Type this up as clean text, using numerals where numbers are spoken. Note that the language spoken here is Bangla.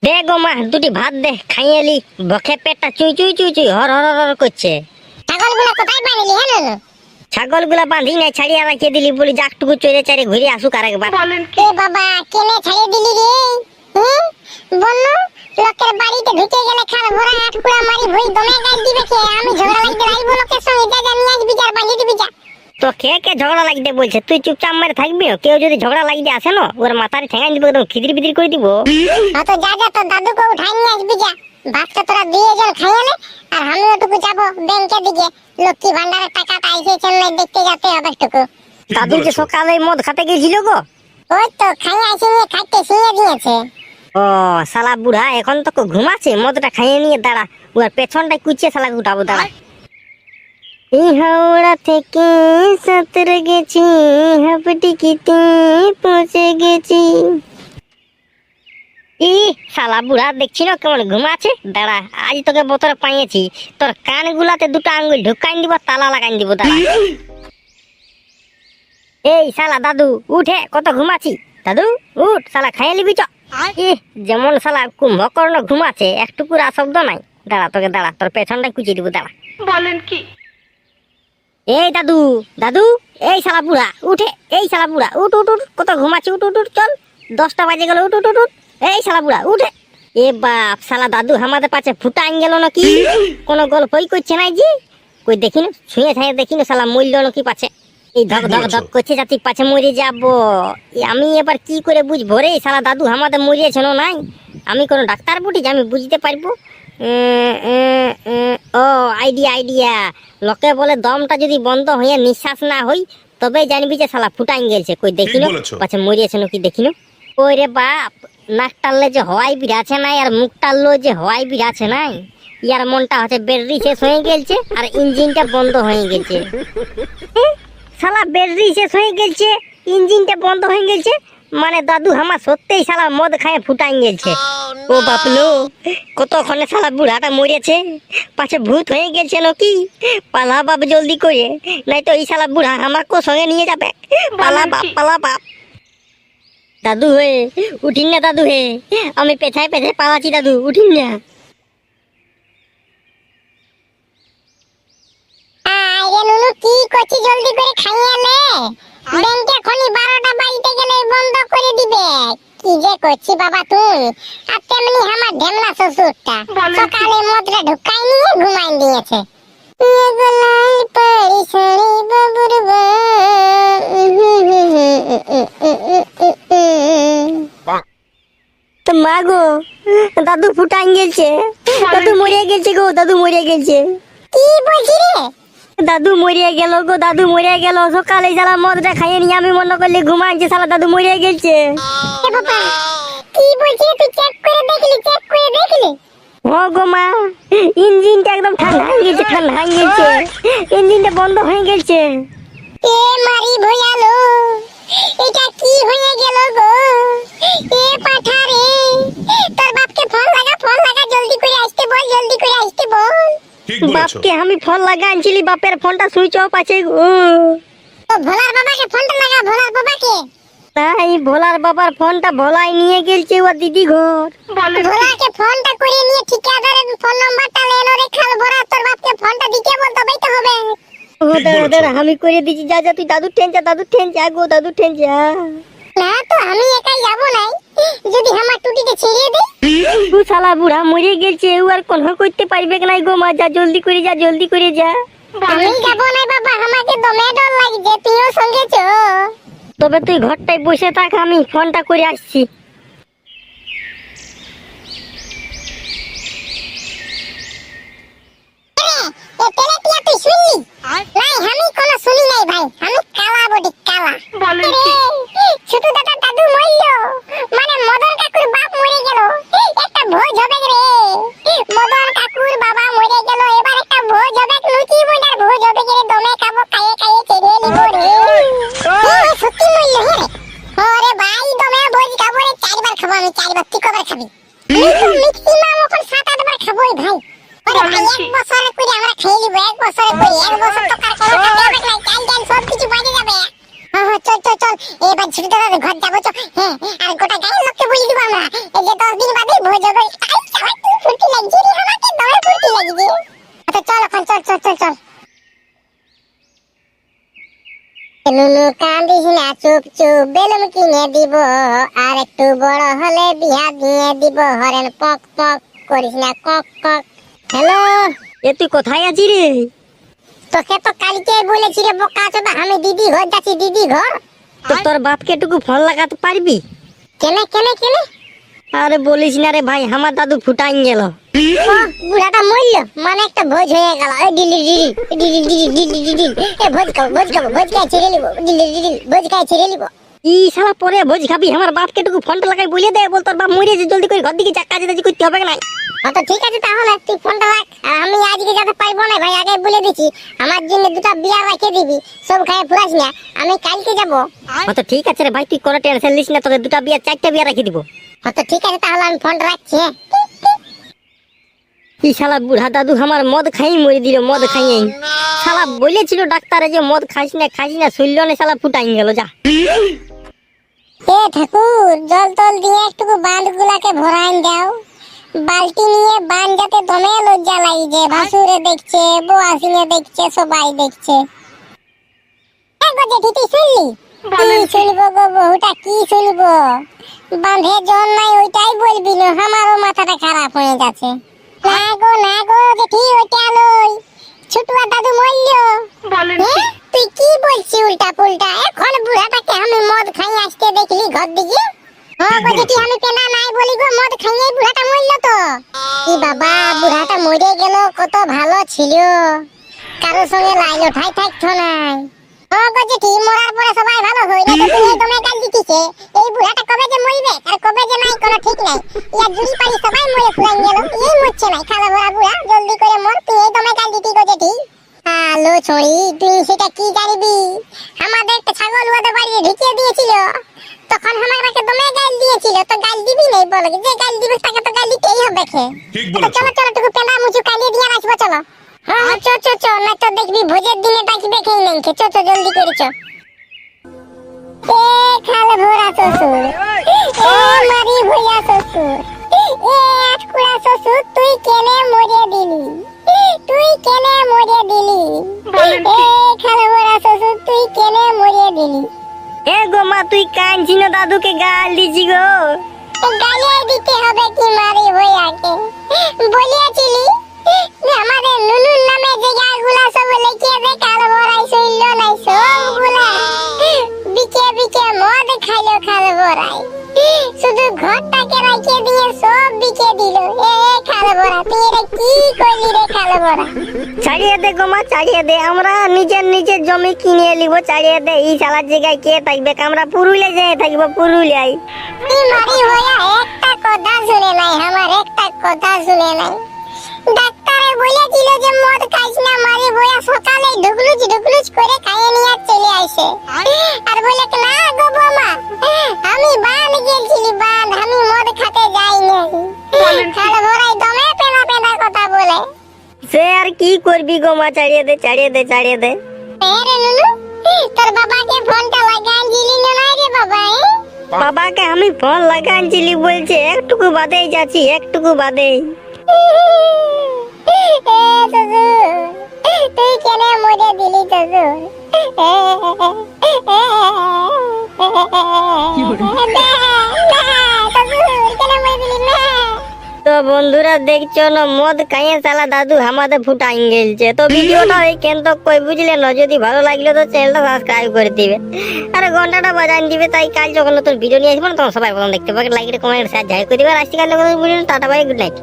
দে গো মা, দুটি ভাত দে, খাইয়ে এলি। বখে পেটটা চুই চুই চুই চুই হর হর হর হর করছে। ছাগলগুলো কোথায় বাঁধলি হ্যাঁ? ছাগলগুলা বাঁধি নাই, ছাড়িয়ে রাখিয়ে দিলি বলি যাকটুকু চড়ে চারে ঘুরে আসুক আর একবার। এ বাবা, কেনে ছাড়িয়ে দিলি রে? বললো লোকের বাড়িতে ঢুকে গেলে খাল ভরা আটকুড়া মারি ভই দমে গাল দিবে কে? আমি ঝগড়া লাগতে রাইবো লোকের সঙ্গে, যা জানি আজ বিচার বাঁধি দিবি যা। তো কে ঝগড়া লাগতে বলছে? তুই চুপচাপ মেরে থাকবি। কেউ যদি ঝগড়া লাগতে আসে না, ওর মাথায় ঠেঙাই দিব, একদম খিদির বিদির করে দিব। তো যা যা, তোর দাদুকে উঠাই নিয়ে আসবি যা। ভাতটা তোরা দুইজন খাইয়ে নে, আর আমি ওটুকু যাবো ব্যাংকের দিকে। লক্ষ্মী ভান্ডারের টাকাটা আইসেছে না দেখতে যেতে হবে একটুকু। দাদু যে সকালে মদ খাতে গেছিল গো। ওই তো খাইয়ে আইসে নিয়ে খাইতে শিয়ে দিয়েছে। ও শালা বুড়া এখন তো ঘুমাচ্ছে, মদটা খাইয়ে নিয়ে দাঁড়া, ওর পেছনটাই কুচিয়ে শালা উঠাবো, দাঁড়া। এই হাওড়া থেকে সাঁতরে গেছি, হাবটিকিতে পৌঁছে গেছি। ই শালা বুড়া দেখছি না কেমন ঘুমাচ্ছে, দাঁড়া আজ তোকে বোতলে পাইয়েছি, তোর কানগুলাতে দুটো আঙ্গুল ঢুকাই দিব, তালা লাগাই দিব, দাঁড়া। এই শালা দাদু উঠে, কত ঘুমাচ্ছি, দাদু উঠ, শালা খাইয়ে নিবি চ। যেমন শালা কুম্ভকর্ণ ঘুমাচ্ছে, একটুকুর শব্দ নাই, দাঁড়া তোকে, দাঁড়া তোর পেছনটা কুচিয়ে দিব, দাঁড়া। বলেন কি? এই দাদু দাদু, এই শালা বুড়া উঠে, এই শালা বুড়া উঠ উঠ উঠ, কত ঘুমাচ্ছি, উঠ উঠ উঠ, চল 10টা বাজে গেল, উঠ উঠ উঠ উঠ। এই শালা বুড়া উঠে। এ বাপ, শালা দাদু আমাদের পাশে ফুটাই গেল নাকি? কোনো গল্পই করছে নাই যে, কই দেখিন ছুঁয়ে ছাঁয়ে দেখিন, শালা মূল্য নাকি পাচ্ছে। এই ধক ধক ধক করছে, যাতে পাছে মরে যাবো। আমি এবার কি করে বুঝবো রে, শালা দাদু আমাদের মরিয়েছে না নাই? আমি কোনো ডাক্তার বুটি যে আমি বুঝতে পারবো? ও আইডিয়া আইডিয়া, লোকে বলে দমটা যদি বন্ধ হয়ে নিঃশ্বাস না হই তবে জানবি যে শালা ফুটাই গেছে। কই দেখিনো পাছে মরিয়েছে নাকি দেখিনো। ওই রে বাপ, নাক টানলে যে হওয়াই বিরাছে নাই, আর মুখ টানলো যে হওয়াই বিরাছে নাই। ইয়ার মনটা হচ্ছে ব্যাটারি শেষ হয়ে গেছে আর ইঞ্জিনটা বন্ধ হয়ে গেছে। শালা ব্যাটারি শেষ হয়ে গেছে, ইঞ্জিনটা বন্ধ হয়ে গেছে, মানে দাদু আমার সত্যিই শালা মদ খায় ফুটাই গেছে। ও বাপলো, কতক্ষণে শালা বুড়াটা মরেছে, পাছে ভূত হয়ে গেছে নাকি? পালা বাপ জলদি করে, নাই তো এই শালা বুড়া আমাকেও সঙ্গে নিয়ে যাবে। পালা বাপ, পালা বাপ। দাদু হে উঠিন না, দাদু হে, আমি পেছায় পেছায় পালাচ্ছি, দাদু উঠিন না। আরে নুনু, কি করছিস? জলদি করে খাইয়ে নে। ব্যাংকে খনি 12টা বাজতে গেলে বন্ধ করে দিবে। কি যে করছি বাবা তুই? আর তেমনি আমার ঢেমলা শ্বশুরটা সকালে মদটা ঢুকাই নিয়ে ঘুমাই দিয়েছে। গলায় পরিশানি বাবুর তো মা গো, দাদু ফুটাই গেছে, দাদু মরিয়া গেছে গো, দাদু মরিয়া গেছে। কি বলছি রে? দাদু মরিয়া গেল গো, দাদু মরিয়া গেল। সকালে শালা মদটা খাইয়ে নিয়ে আমি মনে করলে ঘুমাইছে, শালা দাদু মরিয়া গেছে। এ বাবা, কি বলছি রে? তুই চেক করে দেখলি? চেক করে দেখলি? ও গো মা, ইঞ্জিনটা একদম ঠান্ডা হয়ে গেছে, ঠান্ডা হয়ে গেছে, ইঞ্জিনটা বন্ধ হয়ে গেছে। এ মারি ভয়ালো, এটা কি হয়ে গেল গো? এ পাঠারে, তোর বাপকে ফোন লাগা, জলদি করে আসতে বল, জলদি করে আসতে বল। বাপকে আমি ফোন লাগা আনছিলি, বাপের ফোনটা সুইচ অফ আছে গো। তো ভোলার বাবাকে ফোনটা লাগা, ভোলার বাবাকে। তাই ভোলার বাবার ফোনটা ভোলাই নিয়ে গেলছে ওর দিদি ঘর। ভোলাকে ফোনটা করে নিয়ে ঠিকাদারের ফোন নাম্বারটা লেনো রে, খাল ভরা তোর বাপকে ফোনটা দিতে বল, তবেই তো হবে। ও দাঁড়া দাঁড়া, আমি করে দিচ্ছি, যা যা তুই দাদু ঠেন যা, দাদু ঠেন যা গো, দাদু ঠেন যা। না তো আমি একাই যাবো নাই, যদি আমার টুটিতে ছিড়িয়ে দে। তুই শালা বুড়া মরে গেছে, ও আর কোনো করতে পারবে নাই গো মা, যা জলদি করে যা, জলদি করে যা। আমি যাবো না বাবা, আমাকে দমে ডর লাগছে, তুইও সঙ্গে চ। তবে তুই ঘরটায় বসে থাক, আমি ফোনটা করে আসছি। এ তেলেটিয়া তুই শুনলি? নাই, আমি কোনো শুনি নাই ভাই, আমি কালা বডি কালা। বলেন কি? ছোট দাদা দাদু মরলো, মানে মদন কাকুর বাপ মরে গেল। একটা ভোজ হবে রে, মদন কাকুর বাবা মরে গেল, এবার একটা ভোজ হবে, লুচি বোনার ভোজ হবে রে, দমে খাবো, খাইয়ে খাইয়ে চেড়ে নিব রে। সত্যি মরলো হে রে? ওরে ভাই, দমে ভোজ খাবো রে, 4বার খাবো আমি, 4বার। তুই কবার খাবি? ম্যাক্সিমাম এখন 7-8 বার খাবোই ভাই। ওরে ভাই, 1 বছরে করে আমরা খেয়ে নিব, 1 বছরে করে। 1 বছর তো কার কোনো টাকা হবে না, চাল ডাল সব কিছু বাজে যাবে। চল চল চল, এবার ছোট দাদার ঘর যাবো, চল। হ্যাঁ, আর গোটা গায়ের লোককে বলে দিব আমরা, এই যে 10 দিন বাদে ভোজ হবে। আই শালা তুই ফুর্তি লাগছে রে আমাকে, দমে ফুর্তি লাগছে। আচ্ছা চল এখন, চল। নুনু কান্দিস না, চুপ বেলুন কিনে দিব, আর একটু বড় হলে বিয়া দিয়ে দিব। হরেন পক করিস না, কক। হ্যালো, এ তুই কোথায় আছিস রে? তোকে তো কালকে বলেছি রে বোকা চোদা, আমি দিদি ঘর যাচ্ছি, দিদি ঘর। তো তোর বাপকে একটু ফোন লাগাতে পারবি? কেনে? আরে বলিস না রে ভাই, আমার দাদু ফুটাইন গেল। বুড়াটা মরল, মানে একটা ভোজ হয়ে গেল। ভোজ খাবো, ভোজ খাই ছেড়ে নিবো, ভোজ খাই ছেড়ে নিবো। ই শালা পরে ভোজ খাবি? আমার বাপকে একটু ফোনটা লাগাই বলে দে, বল তোর বাপ মরেছে, জলদি করে ঘর দিকে যা, কাজে করতে হবে না। তো ঠিক আছে, তাহলে তুই ফোনটা রাখ। আর আমি আজকে যেতে পারবো না ভাই, আগে বলে দিচ্ছি। আমার জন্য দুটা বিয়া রেখে দিবি, সব খায় ফুরাস না। আমি কালকে যাবো। তো ঠিক আছে রে ভাই, তুই কোনো টেনশন নিস না, তোকে 2টা বিয়া 4টা বিয়া রেখে দিব। তো ঠিক আছে, তাহলে আমি ফোনটা রাখছি। ই শালা বুড়া দাদু আমার মদ খাই মরে দিল, মদ খাইয়ে। শালা বলেছিল ডাক্তারে যে মদ খাইস না, শুনল না, শালা ফুটাইন গেল। যা এ ঠাকুর, জল টল দিয়ে একটু বাঁধ গুলাকে ভরাইন দাও। বালতি নিয়ে বান যাতে দমে লজ্জা লাগছে, ভাসুরে দেখছে, বউয়াসিনে দেখছে, সবাই দেখছে। জেঠি শুনলি? কি শুনবো গো বহুটা, কি শুনবো? বাঁধে জন নাই ওইটাই বলবি না, আমারও মাথাটা খারাপ হয়ে যাচ্ছে। না গো জেঠি, ওইটা লই, ছোটুয়া দাদু মরল। তুই কি বলছিস উল্টা পুল্টা? এখন বুড়াটাকে আমি মদ খাই আসতে দেখলি ঘর দিকে? জেঠি, আমি পেনা নাই বলি গো, মদ খাইয়ে বুড়াটা মরল তো। কি বাবা, বুড়াটা মরে গেল, কত ভালো ছিল, কারোর সঙ্গে লাইলো ঠাই থাকতো নাই। জেঠি, মরার পরে সবাই ভালো হই না, তুই এই দমে গাল দিতিছে। এই বুড়াটা কবে যে মরবে আর কবে যে নাই কোনো ঠিক নাই। ইয়া জুড়ি পারি সবাই মরে ফুরাই গেল, এই মরছে নাই। খালা ভরা বুড়া, জলদি করে মর, তুই এই দমে গাল দিতি গো জেঠি। আলো ছড়ি, তুই সেটা কি জানিবি? আমাদের একটা ছাগল ওদের বাড়ি ঢুকিয়ে দিয়েছিল, তখন আমাকে দমে গাল দিয়েছিল। তো গাল দিবি নাই? বল, যে গাল দিবি তাকে তো গাল দিতেই হবে। চলো টুকু পেঁদা মুচু কালিয়ে দিয়ে আসবো, চলো। হ্যাঁ চ, না তো দেখবি ভোজের দিনে ডাকবে খেয়ে নেই। চ জলদি করে চ। এ খাল ভরা শ্বশুর, এ মারি ভইয়া শ্বশুর, এ আটকুড়া শ্বশুর, তুই কেনে মরে দিলি? এ খাল ভরা শ্বশুর, তুই কেনে মরে দিলি? এ গো মা, তুই কাঁদছি না, দাদুকে গাল দিছি গো। গালিয়ে দিতে হবে কি মারি ভইয়াকে? বলিয়াছিলি আমাদের নুনুর নামে যে গাগুলা সব লিখিয়ে দে, কাল ভরাই শুনল নাই, সবগুলা বিকে মদ খাইলো খাল ভরাই, শুধু ঘরটাকে রাখিয়ে দিয়ে সব বিকে দিল। এ খাল ভরা, তুই এটা কি করলি রে খাল ভরা? ছাড়িয়ে দে গো মা, ছাড়িয়ে দে, আমরা নিজের জমি কিনে নিব, ছাড়িয়ে দে। এই শালার জায়গায় কে থাকবে? আমরা পুরুলিয়া যেয়ে থাকবো, পুরুলিয়ায়। তুই মারি হইয়া একটা কথা শুনে নাই, আমার একটা কথা শুনে নাই। ডাক্তারে বলেছিল যে মদ খাইস না, মারি বইয়া সকালে ঢুকলুচ করে খাইয়ে নিয়ে চলে আসে। আর বলে না গো বৌমা, আমি বান গেছিলি, বান, আমি মদ খেতে যাই নাই। খাল ভরাই দমে পেনা কথা বলে। সে আর কি করবি গো মা, ছাড়িয়ে দে। রে নুনু, তোর বাবাকে ফোনটা লাগান দিলি না রে বাবা? বাবাকে আমি ফোন লাগানছিলি, বলছে একটুকু বাদেই যাচ্ছি, একটুকু বাদেই। তুই কেন মরে দিলি শ্বশুর? তো বন্ধুরা দেখছো না, মদ খাইয়ে শালা দাদু আমাদের ফুটাই গেলছে। তো ভিডিওটা কেন তো কই বুঝলে না? যদি ভালো লাগলো তো চ্যানেলটা সাবস্ক্রাইব করে দিবে, আর ঘন্টাটা বাজান দিবে। তাই কাল যখন নতুন ভিডিও নিয়ে আসবো না, তখন সবাই প্রথম দেখতে পাবে। লাইক, কমেন্ট, শেয়ার, করে দিবে। আর আজকে কাল টাটা, বাই, গুড নাইট।